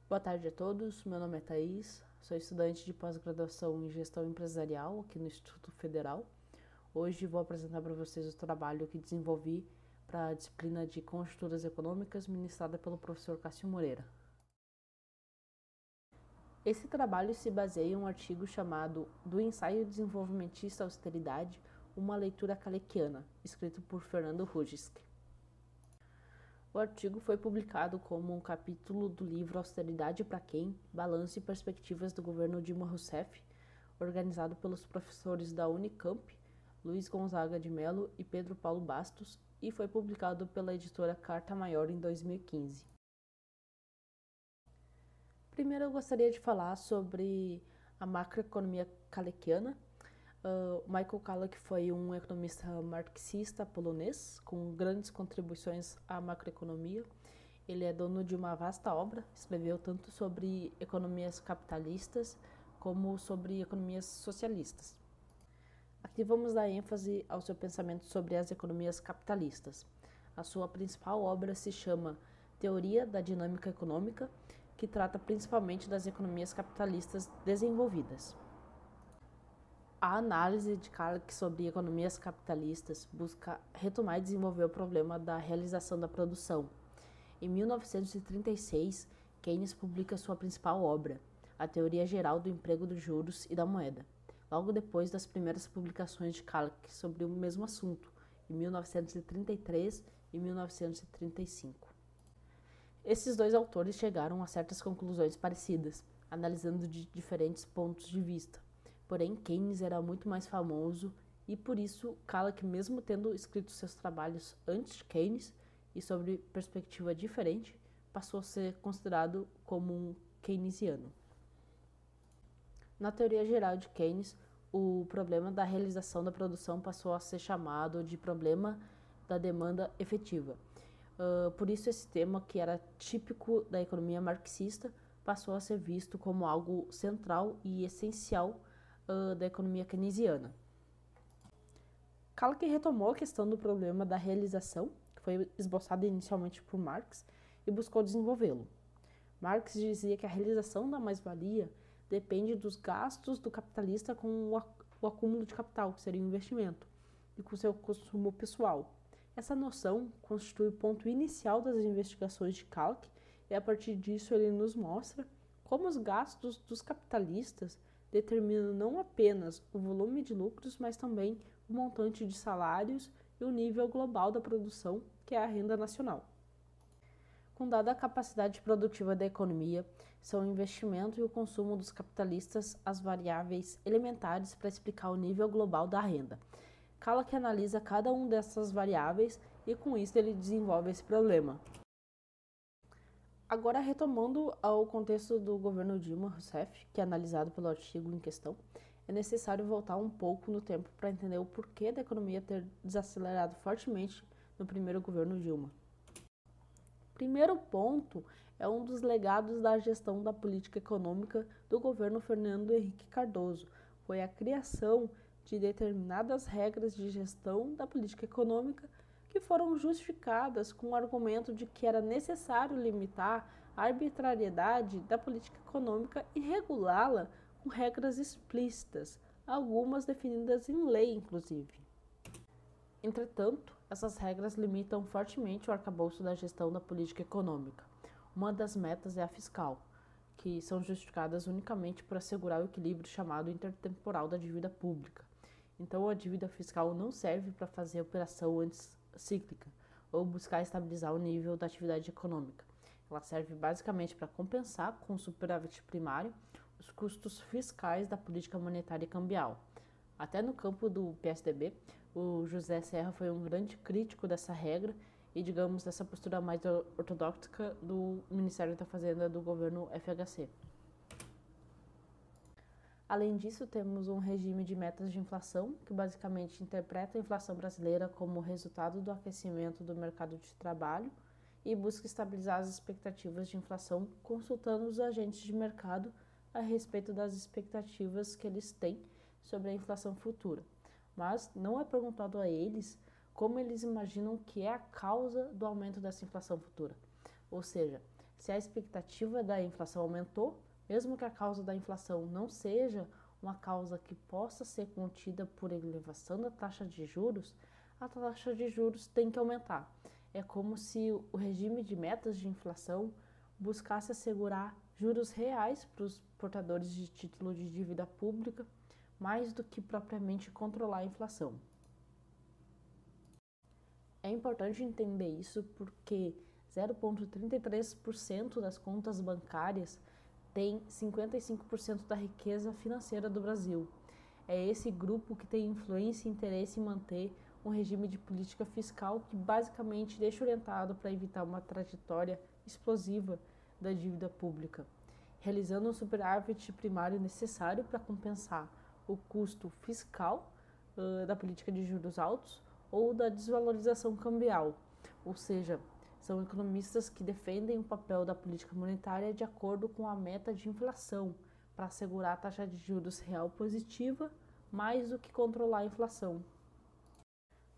Boa tarde a todos, meu nome é Thaís, sou estudante de pós-graduação em Gestão Empresarial aqui no Instituto Federal. Hoje vou apresentar para vocês o trabalho que desenvolvi para a disciplina de Conjunturas Econômicas ministrada pelo professor Cássio Moreira. Esse trabalho se baseia em um artigo chamado Do Ensaio Desenvolvimentista à Austeridade, uma leitura kalekiana, escrito por Fernando Rudisky. O artigo foi publicado como um capítulo do livro Austeridade para Quem? Balanço e Perspectivas do Governo Dilma Rousseff, organizado pelos professores da Unicamp, Luiz Gonzaga de Mello e Pedro Paulo Bastos, e foi publicado pela editora Carta Maior em 2015. Primeiro eu gostaria de falar sobre a macroeconomia kalekiana. Michael Kalek foi um economista marxista polonês com grandes contribuições à macroeconomia. Ele é dono de uma vasta obra, escreveu tanto sobre economias capitalistas como sobre economias socialistas. Aqui vamos dar ênfase ao seu pensamento sobre as economias capitalistas. A sua principal obra se chama Teoria da Dinâmica Econômica, que trata principalmente das economias capitalistas desenvolvidas. A análise de Kalek sobre economias capitalistas busca retomar e desenvolver o problema da realização da produção. Em 1936, Keynes publica sua principal obra, A Teoria Geral do Emprego dos Juros e da Moeda, logo depois das primeiras publicações de Kalek sobre o mesmo assunto, em 1933 e 1935. Esses dois autores chegaram a certas conclusões parecidas, analisando de diferentes pontos de vista. Porém, Keynes era muito mais famoso e, por isso, Kalek, mesmo tendo escrito seus trabalhos antes de Keynes e sobre perspectiva diferente, passou a ser considerado como um keynesiano. Na teoria geral de Keynes, o problema da realização da produção passou a ser chamado de problema da demanda efetiva. Por isso, esse tema, que era típico da economia marxista, passou a ser visto como algo central e essencial da economia keynesiana. Kalek retomou a questão do problema da realização, que foi esboçada inicialmente por Marx, e buscou desenvolvê-lo. Marx dizia que a realização da mais-valia depende dos gastos do capitalista com o acúmulo de capital, que seria o investimento, e com seu consumo pessoal. Essa noção constitui o ponto inicial das investigações de Kalek, e a partir disso ele nos mostra como os gastos dos capitalistas determinam não apenas o volume de lucros, mas também o montante de salários e o nível global da produção, que é a renda nacional. Com dada a capacidade produtiva da economia, são o investimento e o consumo dos capitalistas as variáveis elementares para explicar o nível global da renda. Kalek analisa cada uma dessas variáveis e com isso ele desenvolve esse problema. Agora, retomando ao contexto do governo Dilma Rousseff, que é analisado pelo artigo em questão, é necessário voltar um pouco no tempo para entender o porquê da economia ter desacelerado fortemente no primeiro governo Dilma. O primeiro ponto é um dos legados da gestão da política econômica do governo Fernando Henrique Cardoso, foi a criação de determinadas regras de gestão da política econômica que foram justificadas com o argumento de que era necessário limitar a arbitrariedade da política econômica e regulá-la com regras explícitas, algumas definidas em lei, inclusive. Entretanto, essas regras limitam fortemente o arcabouço da gestão da política econômica. Uma das metas é a fiscal, que são justificadas unicamente por assegurar o equilíbrio chamado intertemporal da dívida pública. Então, a dívida fiscal não serve para fazer operação anticíclica ou buscar estabilizar o nível da atividade econômica. Ela serve basicamente para compensar com o superávit primário os custos fiscais da política monetária e cambial. Até no campo do PSDB, o José Serra foi um grande crítico dessa regra e, digamos, dessa postura mais ortodoxa do Ministério da Fazenda do governo FHC. Além disso, temos um regime de metas de inflação, que basicamente interpreta a inflação brasileira como resultado do aquecimento do mercado de trabalho e busca estabilizar as expectativas de inflação, consultando os agentes de mercado a respeito das expectativas que eles têm sobre a inflação futura. Mas não é perguntado a eles como eles imaginam que é a causa do aumento dessa inflação futura. Ou seja, Se a expectativa da inflação aumentou, mesmo que a causa da inflação não seja uma causa que possa ser contida por elevação da taxa de juros, a taxa de juros tem que aumentar. É como se o regime de metas de inflação buscasse assegurar juros reais para os portadores de título de dívida pública, mais do que propriamente controlar a inflação. É importante entender isso porque 0,33% das contas bancárias tem 55% da riqueza financeira do Brasil. É esse grupo que tem influência e interesse em manter um regime de política fiscal que basicamente deixa orientado para evitar uma trajetória explosiva da dívida pública, realizando um superávit primário necessário para compensar o custo fiscal da política de juros altos ou da desvalorização cambial, ou seja, são economistas que defendem o papel da política monetária de acordo com a meta de inflação, para assegurar a taxa de juros real positiva, mais do que controlar a inflação.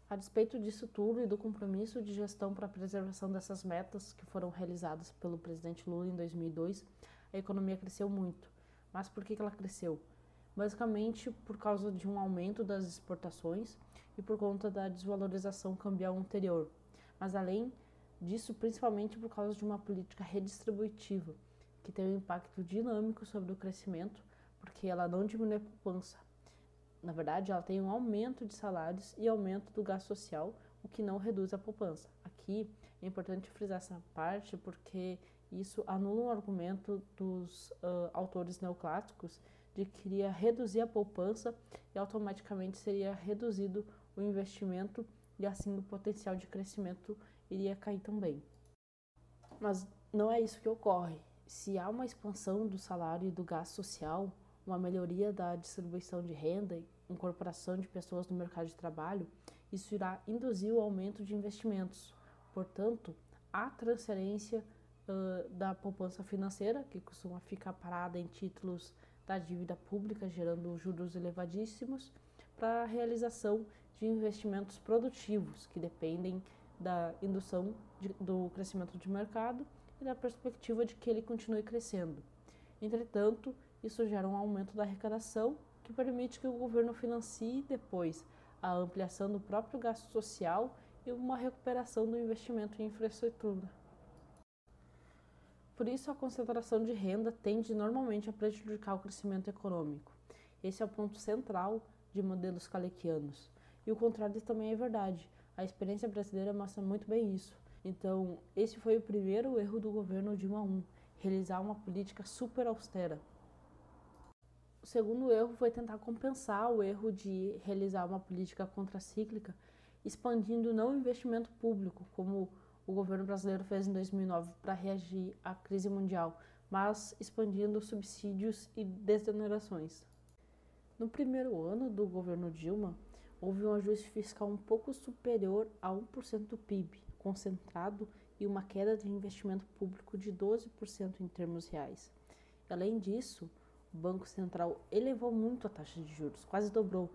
A despeito disso tudo e do compromisso de gestão para a preservação dessas metas que foram realizadas pelo presidente Lula em 2002, a economia cresceu muito. Mas por que ela cresceu? Basicamente por causa de um aumento das exportações e por conta da desvalorização cambial anterior. Mas além disso, principalmente por causa de uma política redistributiva, que tem um impacto dinâmico sobre o crescimento, porque ela não diminui a poupança. Na verdade, ela tem um aumento de salários e aumento do gasto social, o que não reduz a poupança. Aqui é importante frisar essa parte porque isso anula um argumento dos autores neoclássicos de que iria reduzir a poupança e automaticamente seria reduzido o investimento e assim o potencial de crescimento iria cair também. Mas não é isso que ocorre. Se há uma expansão do salário e do gasto social, uma melhoria da distribuição de renda e incorporação de pessoas no mercado de trabalho, isso irá induzir o aumento de investimentos. Portanto, a transferência da poupança financeira, que costuma ficar parada em títulos da dívida pública, gerando juros elevadíssimos, para a realização de investimentos produtivos, que dependem da indução do crescimento de mercado e da perspectiva de que ele continue crescendo. Entretanto, isso gera um aumento da arrecadação, que permite que o governo financie depois a ampliação do próprio gasto social e uma recuperação do investimento em infraestrutura. Por isso, a concentração de renda tende normalmente a prejudicar o crescimento econômico. Esse é o ponto central de modelos Kalekianos. E o contrário também é verdade. A experiência brasileira mostra muito bem isso. Então, esse foi o primeiro erro do governo Dilma I, realizar uma política super austera. O segundo erro foi tentar compensar o erro de realizar uma política contracíclica, expandindo não o investimento público, como o governo brasileiro fez em 2009 para reagir à crise mundial, mas expandindo subsídios e desonerações. No primeiro ano do governo Dilma, houve um ajuste fiscal um pouco superior a 1% do PIB, concentrado em uma queda de investimento público de 12% em termos reais. Além disso, o Banco Central elevou muito a taxa de juros, quase dobrou,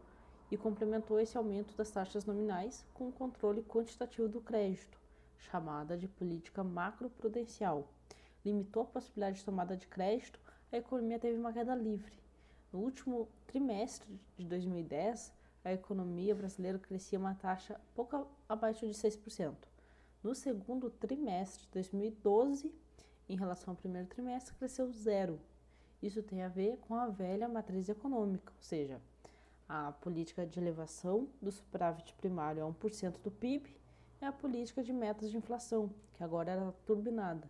e complementou esse aumento das taxas nominais com o controle quantitativo do crédito, chamada de política macroprudencial. Limitou a possibilidade de tomada de crédito, a economia teve uma queda livre. No último trimestre de 2010, a economia brasileira crescia uma taxa pouco abaixo de 6%. No segundo trimestre de 2012, em relação ao primeiro trimestre, cresceu 0%. Isso tem a ver com a velha matriz econômica, ou seja, a política de elevação do superávit primário a 1% do PIB é a política de metas de inflação, que agora era turbinada,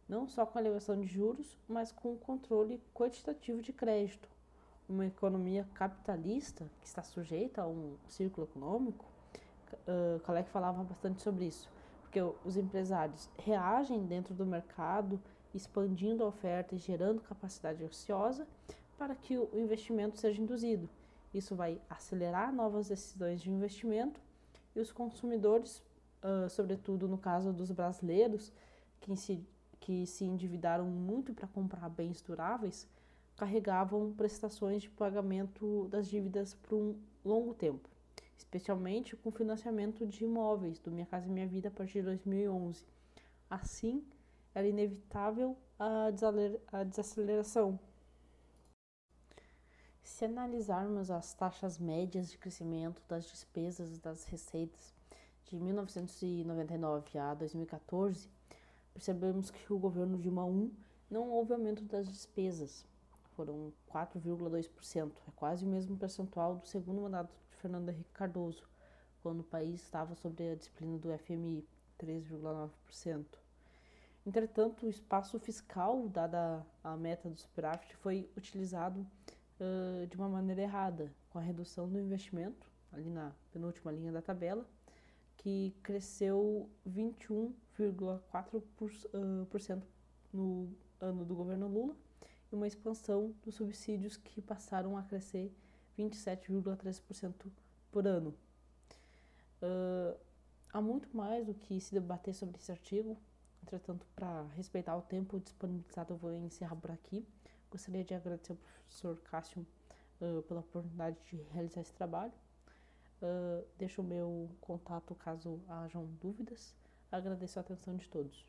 não só com a elevação de juros, mas com o controle quantitativo de crédito. Uma economia capitalista, que está sujeita a um círculo econômico, Hayek falava bastante sobre isso, porque os empresários reagem dentro do mercado, expandindo a oferta e gerando capacidade ociosa para que o investimento seja induzido. Isso vai acelerar novas decisões de investimento e os consumidores, sobretudo no caso dos brasileiros, que se endividaram muito para comprar bens duráveis, carregavam prestações de pagamento das dívidas por um longo tempo, especialmente com financiamento de imóveis do Minha Casa Minha Vida a partir de 2011. Assim, era inevitável a desaceleração. Se analisarmos as taxas médias de crescimento das despesas e das receitas de 1999 a 2014, percebemos que o governo Dilma I não houve aumento das despesas, foram 4,2%, é quase o mesmo percentual do segundo mandato de Fernando Henrique Cardoso, quando o país estava sob a disciplina do FMI, 3,9%. Entretanto, o espaço fiscal, dada a meta do superávit, foi utilizado de uma maneira errada, com a redução do investimento, ali na penúltima linha da tabela, que cresceu 21,4% no ano do governo Lula, e uma expansão dos subsídios que passaram a crescer 27,3% por ano. Há muito mais do que se debater sobre esse artigo, entretanto, para respeitar o tempo disponibilizado, eu vou encerrar por aqui. Gostaria de agradecer ao professor Cássio pela oportunidade de realizar esse trabalho. Deixo o meu contato caso hajam dúvidas. Agradeço a atenção de todos.